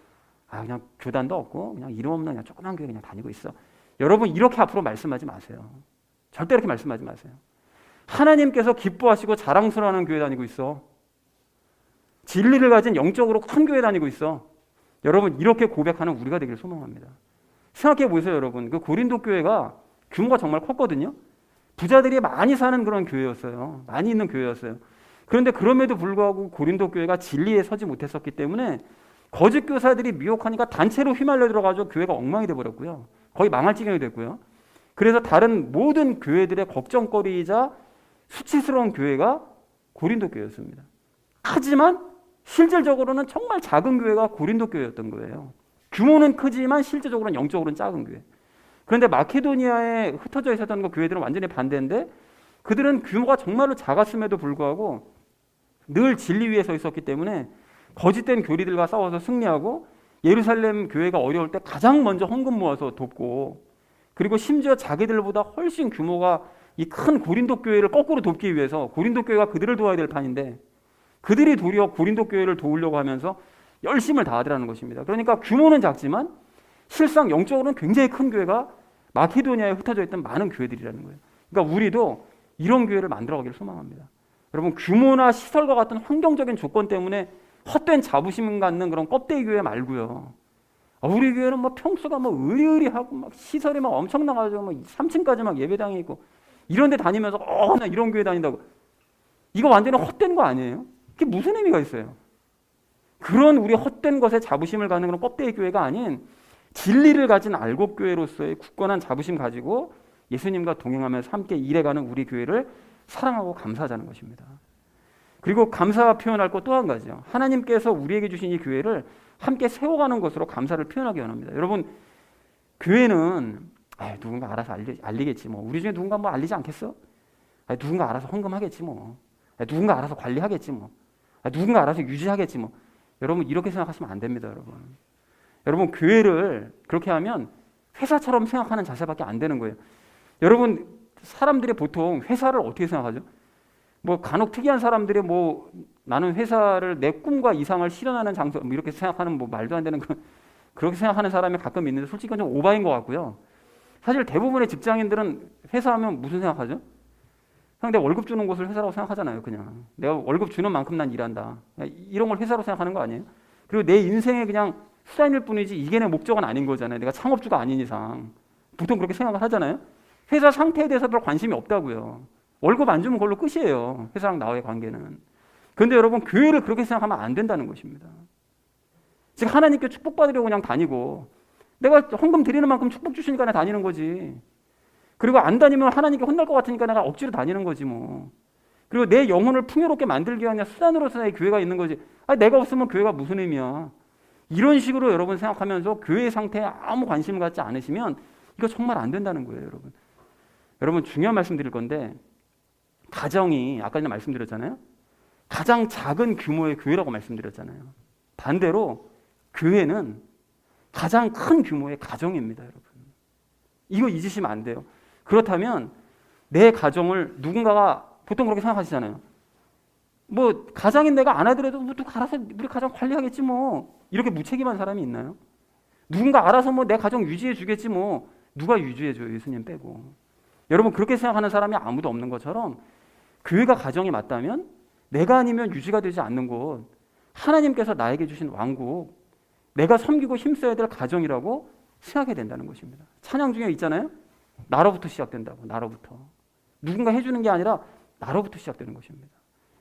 그냥 교단도 없고 그냥 이름 없는 그냥 조그만 교회 그냥 다니고 있어. 여러분 이렇게 앞으로 말씀하지 마세요. 절대 이렇게 말씀하지 마세요. 하나님께서 기뻐하시고 자랑스러워하는 교회 다니고 있어. 진리를 가진 영적으로 큰 교회 다니고 있어. 여러분 이렇게 고백하는 우리가 되기를 소망합니다. 생각해 보세요, 여러분. 그 고린도 교회가 규모가 정말 컸거든요. 부자들이 많이 사는 그런 교회였어요. 많이 있는 교회였어요. 그런데 그럼에도 불구하고 고린도 교회가 진리에 서지 못했었기 때문에 거짓 교사들이 미혹하니까 단체로 휘말려 들어가지고 교회가 엉망이 돼버렸고요. 거의 망할 지경이 됐고요. 그래서 다른 모든 교회들의 걱정거리이자 수치스러운 교회가 고린도 교회였습니다. 하지만 실질적으로는 정말 작은 교회가 고린도 교회였던 거예요. 규모는 크지만 실질적으로는 영적으로는 작은 교회. 그런데 마케도니아에 흩어져 있었던 그 교회들은 완전히 반대인데 그들은 규모가 정말로 작았음에도 불구하고 늘 진리 위에 서 있었기 때문에 거짓된 교리들과 싸워서 승리하고 예루살렘 교회가 어려울 때 가장 먼저 헌금 모아서 돕고 그리고 심지어 자기들보다 훨씬 규모가 이 큰 고린도 교회를 거꾸로 돕기 위해서 고린도 교회가 그들을 도와야 될 판인데 그들이 도리어 고린도 교회를 도우려고 하면서 열심을 다하더라는 것입니다. 그러니까 규모는 작지만 실상 영적으로는 굉장히 큰 교회가 마케도니아에 흩어져 있던 많은 교회들이라는 거예요. 그러니까 우리도 이런 교회를 만들어가기를 소망합니다. 여러분 규모나 시설과 같은 환경적인 조건 때문에 헛된 자부심 갖는 그런 껍데기 교회 말고요. 우리 교회는 뭐 평수가 뭐 의리의리하고 막 시설이 막 엄청나가지고 뭐 3층까지 막 예배당이 있고 이런 데 다니면서 나 이런 교회 다닌다고. 이거 완전히 헛된 거 아니에요? 그게 무슨 의미가 있어요? 그런 우리 헛된 것에 자부심을 갖는 그런 껍데기 교회가 아닌 진리를 가진 알곡 교회로서의 굳건한 자부심 가지고 예수님과 동행하면서 함께 일해가는 우리 교회를 사랑하고 감사하자는 것입니다. 그리고 감사 표현할 것 또 한 가지요. 하나님께서 우리에게 주신 이 교회를 함께 세워가는 것으로 감사를 표현하기 원합니다. 여러분 교회는 누군가 알아서 알리겠지 뭐. 우리 중에 누군가 뭐 알리지 않겠어? 누군가 알아서 헌금하겠지 뭐. 누군가 알아서 관리하겠지 뭐. 누군가 알아서 유지하겠지 뭐. 여러분 이렇게 생각하시면 안 됩니다. 여러분 교회를 그렇게 하면 회사처럼 생각하는 자세밖에 안 되는 거예요. 여러분 사람들이 보통 회사를 어떻게 생각하죠? 뭐 간혹 특이한 사람들이 뭐 나는 회사를 내 꿈과 이상을 실현하는 장소 뭐 이렇게 생각하는 뭐 말도 안 되는 그렇게 생각하는 사람이 가끔 있는데 솔직히 그건 좀 오바인 것 같고요. 사실 대부분의 직장인들은 회사하면 무슨 생각하죠? 그냥 내가 월급 주는 곳을 회사라고 생각하잖아요. 그냥 내가 월급 주는 만큼 난 일한다. 이런 걸 회사로 생각하는 거 아니에요? 그리고 내 인생에 그냥 수단일 뿐이지 이게 내 목적은 아닌 거잖아요. 내가 창업주가 아닌 이상 보통 그렇게 생각을 하잖아요. 회사 상태에 대해서 별 관심이 없다고요. 월급 안 주면 그걸로 끝이에요. 회사랑 나와의 관계는. 그런데 여러분 교회를 그렇게 생각하면 안 된다는 것입니다. 즉 하나님께 축복받으려고 그냥 다니고 내가 헌금 드리는 만큼 축복 주시니까 내가 다니는 거지. 그리고 안 다니면 하나님께 혼날 것 같으니까 내가 억지로 다니는 거지 뭐. 그리고 내 영혼을 풍요롭게 만들기 위한 수단으로서의 교회가 있는 거지. 내가 없으면 교회가 무슨 의미야. 이런 식으로 여러분 생각하면서 교회 상태에 아무 관심을 갖지 않으시면 이거 정말 안 된다는 거예요, 여러분. 여러분 중요한 말씀 드릴 건데 가정이 아까 전에 말씀드렸잖아요. 가장 작은 규모의 교회라고 말씀드렸잖아요. 반대로 교회는 가장 큰 규모의 가정입니다, 여러분. 이거 잊으시면 안 돼요. 그렇다면 내 가정을 누군가가 보통 그렇게 생각하시잖아요. 뭐 가장인 내가 안 하더라도 뭐 누가 알아서 우리 가정 관리하겠지 뭐. 이렇게 무책임한 사람이 있나요? 누군가 알아서 뭐 내 가정 유지해 주겠지 뭐. 누가 유지해 줘요, 예수님 빼고. 여러분 그렇게 생각하는 사람이 아무도 없는 것처럼 교회가 가정이 맞다면 내가 아니면 유지가 되지 않는 곳, 하나님께서 나에게 주신 왕국, 내가 섬기고 힘써야 될 가정이라고 생각해야 된다는 것입니다. 찬양 중에 있잖아요. 나로부터 시작된다고. 나로부터. 누군가 해주는 게 아니라 나로부터 시작되는 것입니다.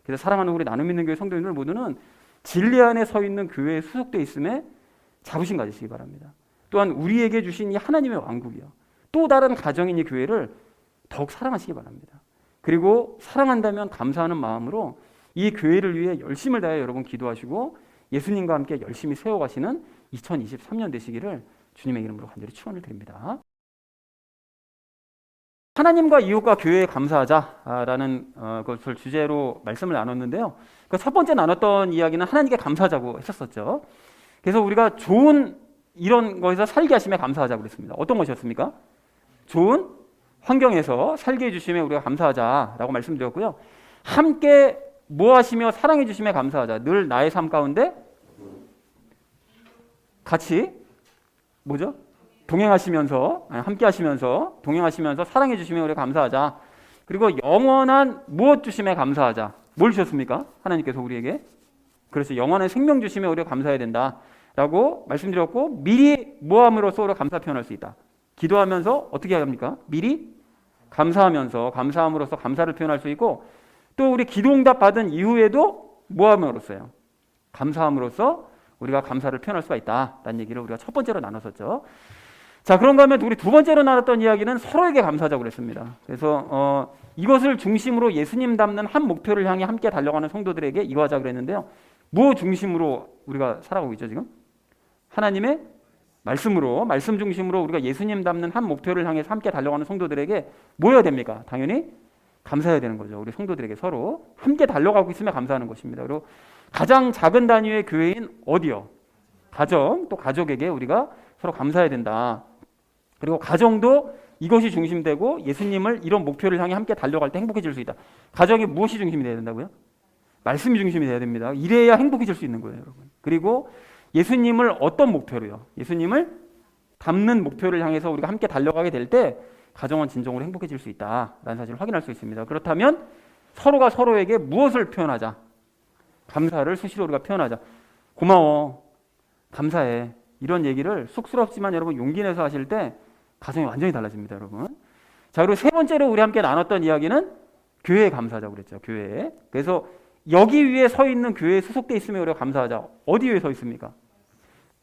그래서 사랑하는 우리 나눔 있는 교회 성도님들 모두는 진리 안에 서 있는 교회에 수속되어 있음에 자부심 가지시기 바랍니다. 또한 우리에게 주신 이 하나님의 왕국이요. 또 다른 가정인 이 교회를 더욱 사랑하시기 바랍니다. 그리고 사랑한다면 감사하는 마음으로 이 교회를 위해 열심을 다해 여러분 기도하시고 예수님과 함께 열심히 세워가시는 2023년 되시기를 주님의 이름으로 간절히 축원을 드립니다. 하나님과 이웃과 교회에 감사하자라는 것을 주제로 말씀을 나눴는데요. 첫 번째 나눴던 이야기는 하나님께 감사하자고 했었죠. 그래서 우리가 좋은 이런 거에서 살게 하심에 감사하자고 그랬습니다. 어떤 것이었습니까? 좋은 환경에서 살게 해주심에 우리가 감사하자라고 말씀드렸고요. 함께 뭐 하시며 사랑해 주심에 감사하자. 늘 나의 삶 가운데 같이 뭐죠? 동행하시면서 함께 하시면서 동행하시면서 사랑해 주시면 우리가 감사하자. 그리고 영원한 무엇 주심에 감사하자. 뭘 주셨습니까? 하나님께서 우리에게. 그래서 영원한 생명 주시면 우리가 감사해야 된다라고 말씀드렸고, 미리 뭐함으로써 우리가 감사 표현할 수 있다. 기도하면서 어떻게 합니까? 미리 감사함으로써 감사를 표현할 수 있고, 또 우리 기도응답 받은 이후에도 뭐함으로써요? 감사함으로써 우리가 감사를 표현할 수가 있다라는 얘기를 우리가 첫 번째로 나눴었죠. 자, 그런가 하면 우리 두 번째로 나눴던 이야기는 서로에게 감사하자고 그랬습니다. 그래서 이것을 중심으로 예수님 닮는 한 목표를 향해 함께 달려가는 성도들에게 이거 하자 그랬는데요. 뭐 중심으로 우리가 살아가고 있죠 지금? 하나님의 말씀으로, 말씀 중심으로 우리가 예수님 닮는 한 목표를 향해서 함께 달려가는 성도들에게 뭐 해야 됩니까? 당연히 감사해야 되는 거죠. 우리 성도들에게 서로 함께 달려가고 있으면 감사하는 것입니다. 그리고 가장 작은 단위의 교회인 어디요? 가정, 또 가족에게 우리가 서로 감사해야 된다. 그리고 가정도 이것이 중심되고 예수님을 이런 목표를 향해 함께 달려갈 때 행복해질 수 있다. 가정이 무엇이 중심이 돼야 된다고요? 말씀이 중심이 돼야 됩니다. 이래야 행복해질 수 있는 거예요, 여러분. 그리고 예수님을 어떤 목표로요? 예수님을 닮는 목표를 향해서 우리가 함께 달려가게 될 때 가정은 진정으로 행복해질 수 있다라는 사실을 확인할 수 있습니다. 그렇다면 서로가 서로에게 무엇을 표현하자? 감사를 수시로 우리가 표현하자. 고마워, 감사해. 이런 얘기를 쑥스럽지만 여러분 용기 내서 하실 때 가정이 완전히 달라집니다, 여러분. 자, 그리고 세 번째로 우리 함께 나눴던 이야기는 교회에 감사하자고 그랬죠. 교회에. 그래서 여기 위에 서 있는 교회에 소속돼 있으면 우리가 감사하자. 어디 위에 서 있습니까?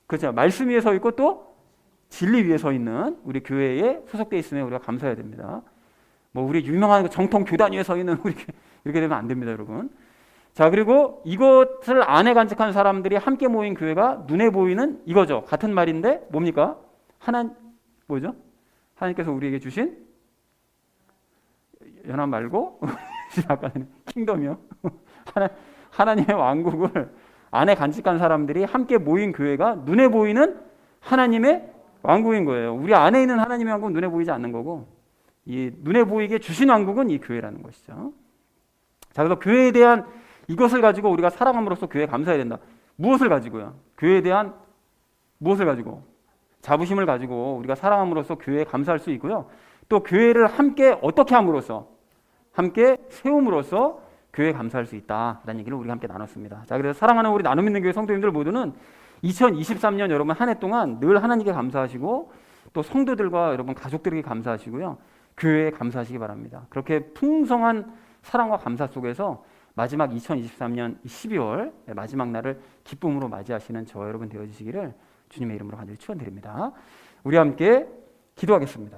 그렇죠. 말씀 위에 서 있고 또 진리 위에 서 있는 우리 교회에 소속돼 있으면 우리가 감사해야 됩니다. 뭐 우리 유명한 정통 교단 위에 서 있는 우리 이렇게 되면 안 됩니다, 여러분. 자, 그리고 이것을 안에 간직한 사람들이 함께 모인 교회가 눈에 보이는 이거죠. 같은 말인데 뭡니까? 뭐죠? 하나님께서 우리에게 주신 연합 말고 아까는 킹덤이요. 하나님의 왕국을 안에 간직한 사람들이 함께 모인 교회가 눈에 보이는 하나님의 왕국인 거예요. 우리 안에 있는 하나님의 왕국은 눈에 보이지 않는 거고, 이 눈에 보이게 주신 왕국은 이 교회라는 것이죠. 자, 그래서 교회에 대한 이것을 가지고 우리가 살아감으로써 교회에 감사해야 된다. 무엇을 가지고요? 교회에 대한 무엇을 가지고? 자부심을 가지고 우리가 살아감으로써 교회에 감사할 수 있고요. 또 교회를 함께 어떻게 함으로써? 함께 세움으로써 교회에 감사할 수 있다라는 얘기를 우리가 함께 나눴습니다. 자, 그래서 사랑하는 우리 나눔 있는 교회 성도님들 모두는 2023년 여러분 한 해 동안 늘 하나님께 감사하시고 또 성도들과 여러분 가족들에게 감사하시고요. 교회에 감사하시기 바랍니다. 그렇게 풍성한 사랑과 감사 속에서 마지막 2023년 12월 마지막 날을 기쁨으로 맞이하시는 저와 여러분 되어주시기를 주님의 이름으로 간절히 축원드립니다. 우리 함께 기도하겠습니다.